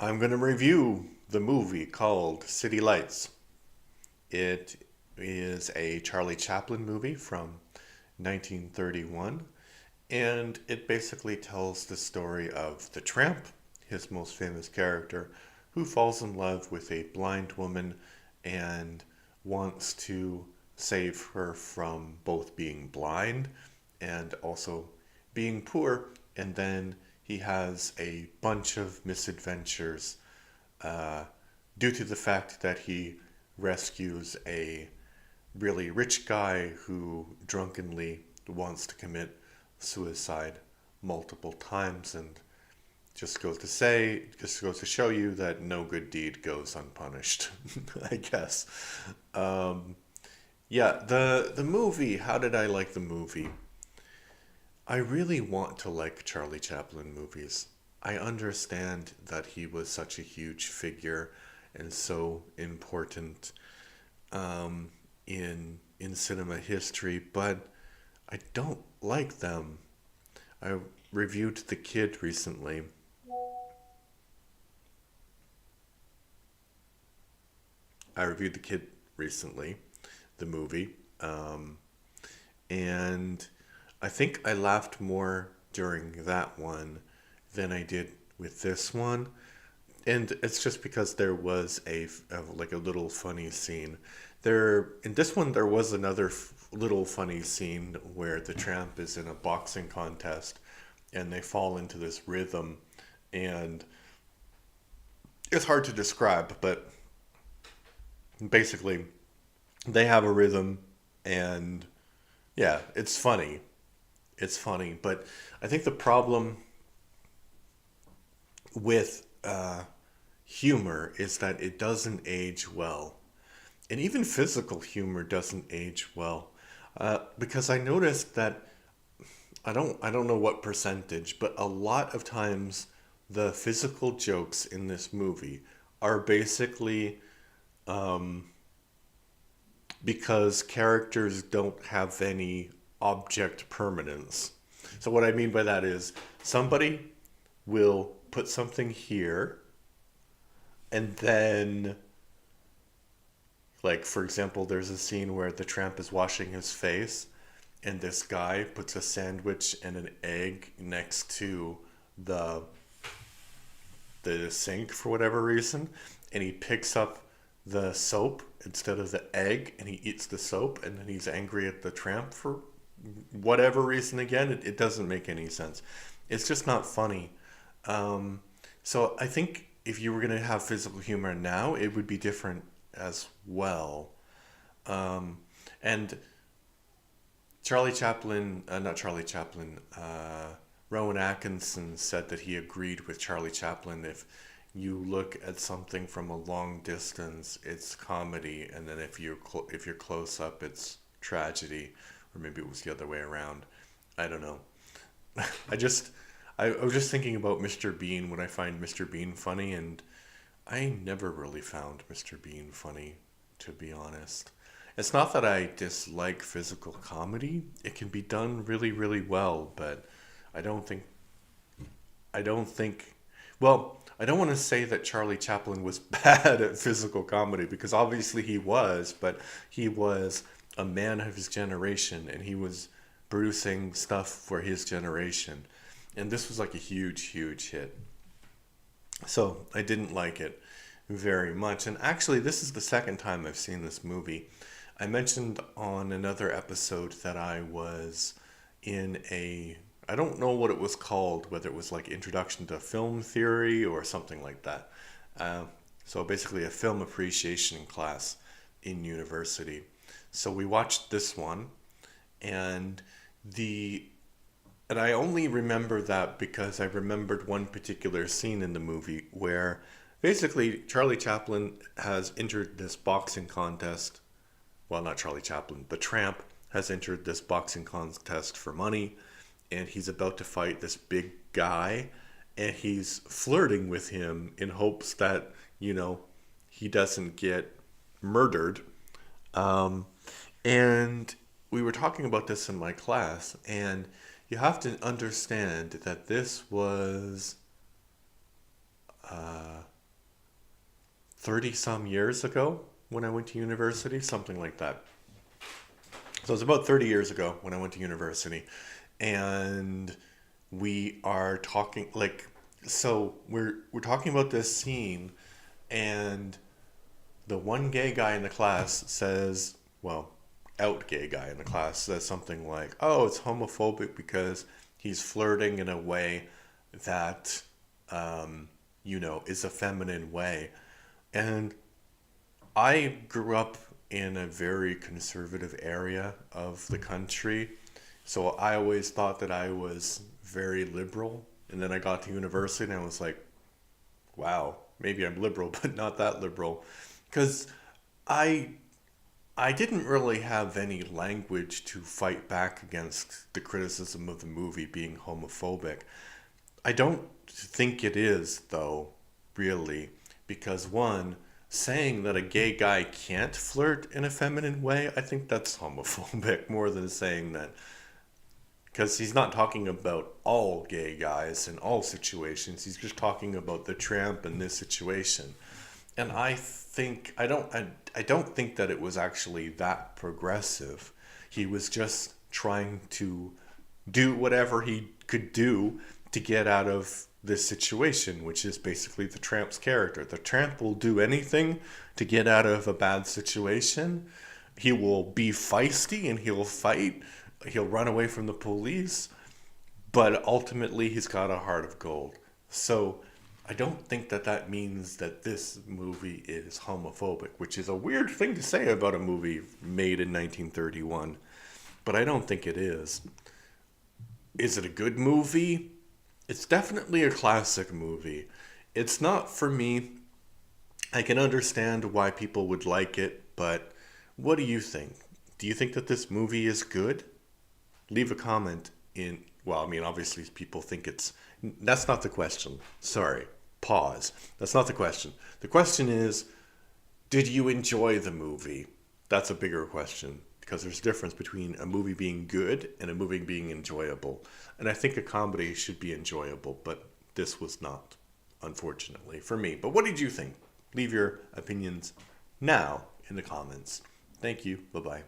I'm going to review the movie called City Lights. It is a Charlie Chaplin movie from 1931, and it basically tells the story of the tramp, his most famous character, who falls in love with a blind woman and wants to save her from both being blind and also being poor. And then he has a bunch of misadventures uh, due to the fact that he rescues a really rich guy who drunkenly wants to commit suicide multiple times, and just goes to show you that no good deed goes unpunished. I guess. Um, yeah, the movie. How did I like the movie? I really want to like Charlie Chaplin movies. I understand that he was such a huge figure and so important in cinema history, but I don't like them. I reviewed The Kid recently. I reviewed The Kid recently, the movie, and I think I laughed more during that one than I did with this one. And it's just because there was like a little funny scene. There in this one there was another little funny scene where the tramp is in a boxing contest and they fall into this rhythm, and it's hard to describe, but basically they have a rhythm, and yeah, it's funny. It's funny, but I think the problem with humor is that it doesn't age well. And even physical humor doesn't age well. Because I noticed that I don't know what percentage, but a lot of times the physical jokes in this movie are basically because characters don't have any object permanence. So what I mean by that is somebody will put something here, and then, like, for example, there's a scene where the tramp is washing his face and this guy puts a sandwich and an egg next to the the sink for whatever reason, and he picks up the soap instead of the egg and he eats the soap, and then he's angry at the tramp for whatever reason again. It doesn't make any sense. It's just not funny. Um, so I think if you were going to have physical humor now, it would be different as well. Um, and not Charlie Chaplin, Rowan Atkinson said that he agreed with Charlie Chaplin. If you look at something from a long distance, it's comedy, and then if you're close up, it's tragedy, or maybe it was the other way around. I don't know. I just I was just thinking about Mr. Bean when I find Mr. Bean funny, and I never really found Mr. Bean funny, to be honest. It's not that I dislike physical comedy. It can be done really, really well, but I don't think I don't think well, I don't want to say that Charlie Chaplin was bad at physical comedy, because obviously he was, but he was a man of his generation and he was producing stuff for his generation. And this was like a huge, huge hit. So I didn't like it very much. And actually, this is the second time I've seen this movie. I mentioned on another episode that I was in I don't know what it was called, whether it was like Introduction to Film Theory or something like that. Uh, so basically, a film appreciation class in university. So we watched this one, and the and I only remember that because I remembered one particular scene in the movie where basically Charlie Chaplin has entered this boxing contest. Well, not Charlie Chaplin, the tramp has entered this boxing contest for money, and he's about to fight this big guy, and he's flirting with him in hopes that, he doesn't get murdered. Um, and we were talking about this in my class, and you have to understand that this was 30 some years ago when I went to university, something like that. So it was about 30 years ago when I went to university. And we are talking like we're talking about this scene, and the one gay guy in the class says, well, out gay guy in the class says something like, "Oh, it's homophobic because he's flirting in a way that is a feminine way." And I grew up in a very conservative area of the country, so I always thought that I was very liberal. And then I got to university and I was like, wow, maybe I'm liberal, but not that liberal. Because I I didn't really have any language to fight back against the criticism of the movie being homophobic. I don't think it is, though, really, because one, saying that a gay guy can't flirt in a feminine way, I think that's homophobic more than saying that, because he's not talking about all gay guys in all situations. He's just talking about the tramp in this situation. And I don't think that it was actually that progressive. He was just trying to do whatever he could do to get out of this situation, which is basically the tramp's character. The tramp will do anything to get out of a bad situation. He will be feisty and he'll fight. He'll run away from the police, but ultimately he's got a heart of gold. So I don't think that that means that this movie is homophobic, which is a weird thing to say about a movie made in 1931, but I don't think it is. Is it a good movie? It's definitely a classic movie. It's not for me. I can understand why people would like it, but what do you think? Do you think that this movie is good? Leave a comment in, well, I mean, obviously people think it's, that's not the question. Sorry. Pause. That's not the question. The question is, did you enjoy the movie? That's a bigger question, because there's a difference between a movie being good and a movie being enjoyable. And I think a comedy should be enjoyable, but this was not, unfortunately, for me. But what did you think? Leave your opinions now in the comments. Thank you. Bye-bye.